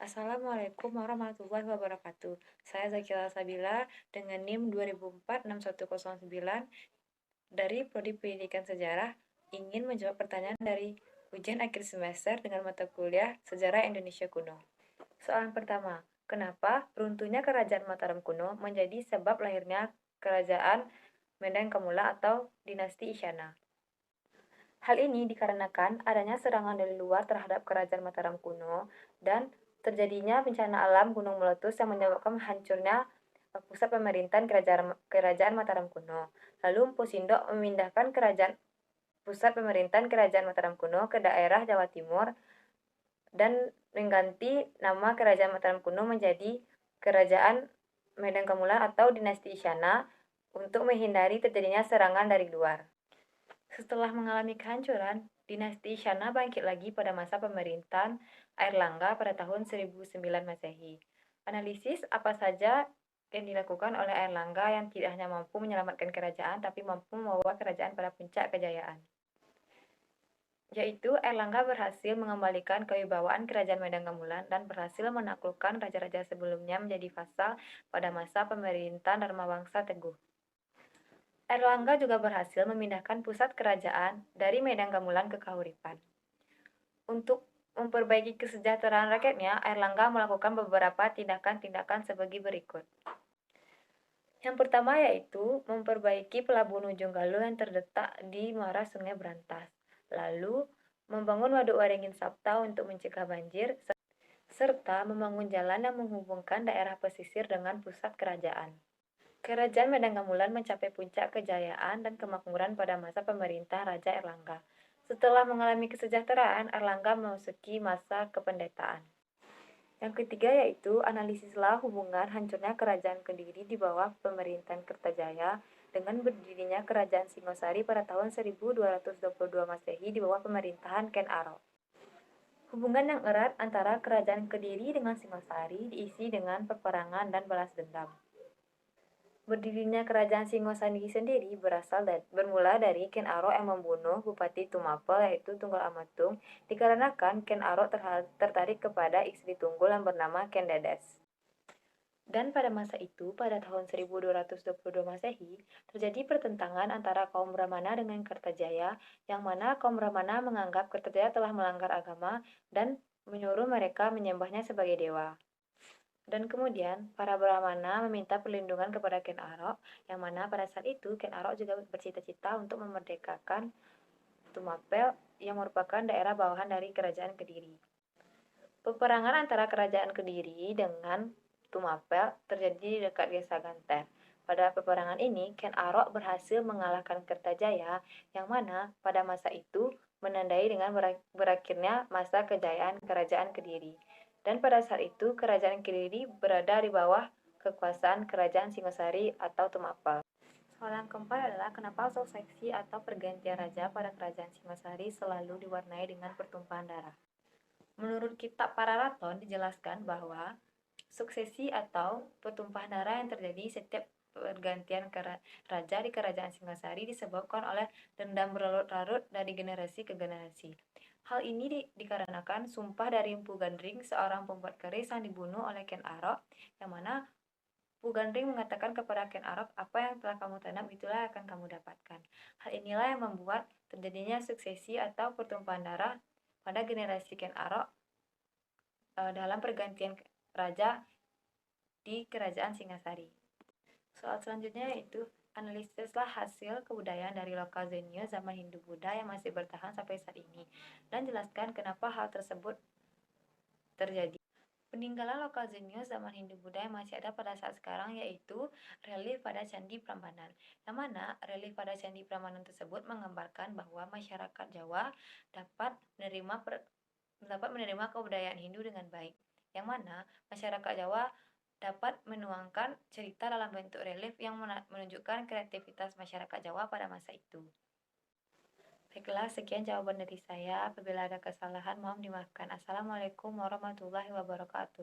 Assalamualaikum warahmatullahi wabarakatuh. Saya Zakira Sabila dengan NIM 2004-61009 dari Prodi Pendidikan Sejarah ingin menjawab pertanyaan dari ujian akhir semester dengan mata kuliah Sejarah Indonesia Kuno. Soalan pertama, kenapa runtuhnya Kerajaan Mataram kuno menjadi sebab lahirnya Kerajaan Medan Kamula atau Dinasti Isyana? Hal ini dikarenakan adanya serangan dari luar terhadap Kerajaan Mataram kuno dan terjadinya bencana alam gunung meletus yang menyebabkan hancurnya pusat pemerintahan Kerajaan Mataram kuno. Lalu Empu Sindok memindahkan pusat pemerintahan Kerajaan Mataram kuno ke daerah Jawa Timur dan mengganti nama Kerajaan Mataram kuno menjadi Kerajaan Medan Kamula atau Dinasti Isyana untuk menghindari terjadinya serangan dari luar. Setelah mengalami kehancuran, dinasti Isyana bangkit lagi pada masa pemerintahan Airlangga pada tahun 1009 Masehi. Analisis apa saja yang dilakukan oleh Airlangga yang tidak hanya mampu menyelamatkan kerajaan, tapi mampu membawa kerajaan pada puncak kejayaan. Yaitu Airlangga berhasil mengembalikan kewibawaan Kerajaan Medan Kamulan dan berhasil menaklukkan raja-raja sebelumnya menjadi vasal pada masa pemerintahan Dharmawangsa Teguh. Airlangga juga berhasil memindahkan pusat kerajaan dari Medan Gamulan ke Kahuripan. Untuk memperbaiki kesejahteraan rakyatnya, Airlangga melakukan beberapa tindakan-tindakan sebagai berikut. Yang pertama yaitu memperbaiki pelabuhan Ujung Galuh yang terletak di muara Sungai Brantas. Lalu, membangun Waduk Waringin Sapta untuk mencegah banjir, serta membangun jalan yang menghubungkan daerah pesisir dengan pusat kerajaan. Kerajaan Medan Kamulan mencapai puncak kejayaan dan kemakmuran pada masa pemerintah Raja Airlangga. Setelah mengalami kesejahteraan, Airlangga memasuki masa kependetaan. Yang ketiga yaitu analisislah hubungan hancurnya Kerajaan Kediri di bawah pemerintahan Kertajaya dengan berdirinya Kerajaan Singosari pada tahun 1222 Masehi di bawah pemerintahan Ken Arok. Hubungan yang erat antara Kerajaan Kediri dengan Singosari diisi dengan peperangan dan balas dendam. Berdirinya Kerajaan Singosari sendiri bermula dari Ken Arok yang membunuh Bupati Tumapel yaitu Tunggul Amatung dikarenakan Ken Arok tertarik kepada istri Tunggul yang bernama Ken Dedes. Dan pada masa itu, pada tahun 1222 Masehi, terjadi pertentangan antara kaum Brahmana dengan Kertajaya, yang mana kaum Brahmana menganggap Kertajaya telah melanggar agama dan menyuruh mereka menyembahnya sebagai dewa. Dan kemudian, para Brahmana meminta perlindungan kepada Ken Arok, yang mana pada saat itu Ken Arok juga bercita-cita untuk memerdekakan Tumapel yang merupakan daerah bawahan dari Kerajaan Kediri. Peperangan antara Kerajaan Kediri dengan Tumapel terjadi di dekat Desa Ganter. Pada peperangan ini, Ken Arok berhasil mengalahkan Kertajaya, yang mana pada masa itu menandai dengan berakhirnya masa kejayaan Kerajaan Kediri. Dan pada saat itu, Kerajaan Kediri berada di bawah kekuasaan Kerajaan Singosari atau Tumapel. Soalan keempat adalah kenapa suksesi atau pergantian raja pada Kerajaan Singosari selalu diwarnai dengan pertumpahan darah. Menurut kitab Pararaton dijelaskan bahwa suksesi atau pertumpahan darah yang terjadi setiap pergantian raja di Kerajaan Singosari disebabkan oleh dendam berlarut-larut dari generasi ke generasi. Hal ini dikarenakan sumpah dari Empu Gandring, seorang pembuat keris yang dibunuh oleh Ken Arok, yang mana Empu Gandring mengatakan kepada Ken Arok, apa yang telah kamu tanam itulah akan kamu dapatkan. Hal inilah yang membuat terjadinya suksesi atau pertumpahan darah pada generasi Ken Arok dalam pergantian raja di Kerajaan Singasari. Soal selanjutnya yaitu analisislah hasil kebudayaan dari lokal Zenio zaman Hindu-Buddha yang masih bertahan sampai saat ini, dan jelaskan kenapa hal tersebut terjadi. Peninggalan lokal Zenio zaman Hindu-Buddha yang masih ada pada saat sekarang yaitu relief pada Candi Prambanan, yang mana relief pada Candi Prambanan tersebut menggambarkan bahwa masyarakat Jawa dapat menerima kebudayaan Hindu dengan baik, yang mana masyarakat Jawa dapat menuangkan cerita dalam bentuk relief yang menunjukkan kreativitas masyarakat Jawa pada masa itu. Baiklah, sekian jawaban dari saya. Apabila ada kesalahan, mohon dimaafkan. Assalamualaikum warahmatullahi wabarakatuh.